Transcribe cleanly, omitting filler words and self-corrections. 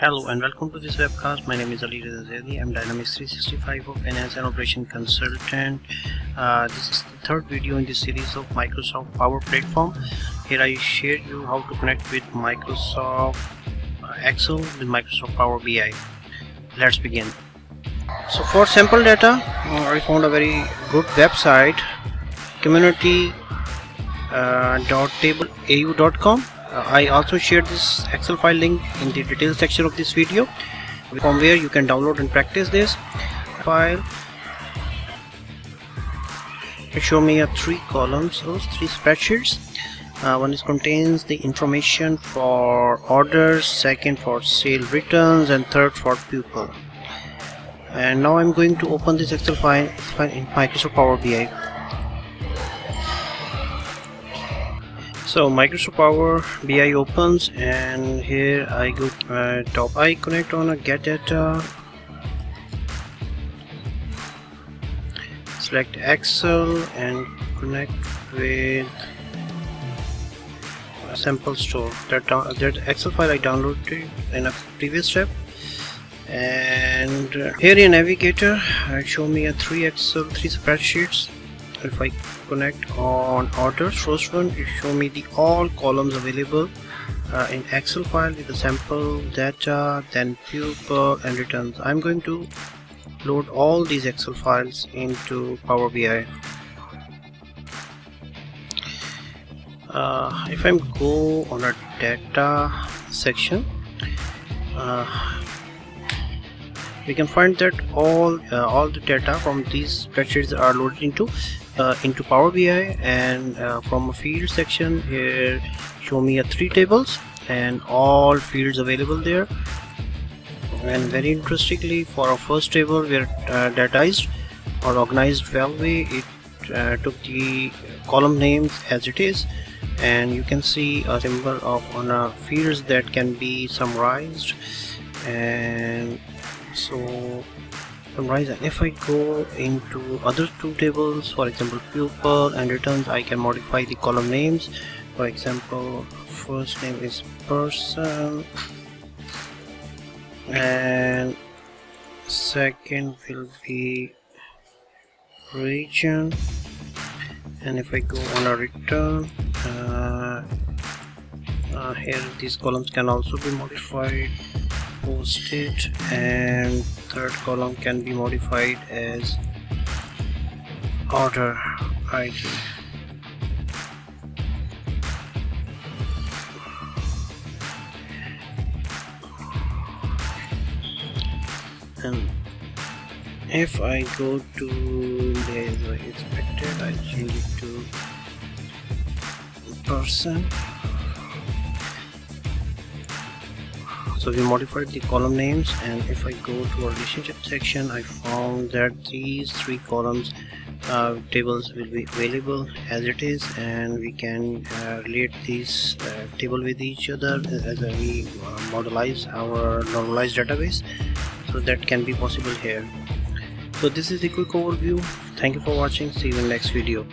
Hello and welcome to this webcast. My name is Ali Reza Zaidi. I'm Dynamics 365 of Finance and Operation Consultant. This is the third video in this series of Microsoft Power Platform. Here I share you how to connect with Microsoft Excel with Microsoft Power BI. Let's begin. So for sample data, I found a very good website, community.tableau.com. I also shared this Excel file link in the details section of this video, from where you can download and practice this file. It show me a three columns, those three spreadsheets. One is contains the information for orders, second for sale returns, and third for pupil. And now I'm going to open this Excel file in Microsoft Power BI. So Microsoft Power BI opens, and here I go top. I connect on a get data, select Excel and connect with a sample store. That Excel file I downloaded in a previous step. And here in Navigator it show me a three spreadsheets. If I connect on orders, first one, it show me the all columns available in Excel file with the sample data, then pupil and returns. I'm going to load all these Excel files into Power BI. If I go on a data section, we can find that all the data from these spreadsheets are loaded into Power BI. And from a field section, here show me a three tables and all fields available there. And very interestingly, for our first table where datized or organized well way, it took the column names as it is, and you can see a symbol of on a fields that can be summarized. And so summarize. And if I go into other two tables, for example pupil and returns, I can modify the column names. For example, first name is person and second will be region. And if I go on a return, here these columns can also be modified, posted, and third column can be modified as order ID. And if I go to as I expected, I change it to person. So we modified the column names. And if I go to our relationship section, I found that these three columns tables will be available as it is, and we can relate these table with each other as we modelize our normalized database. So that can be possible here. So this is the quick overview. Thank you for watching. See you in the next video.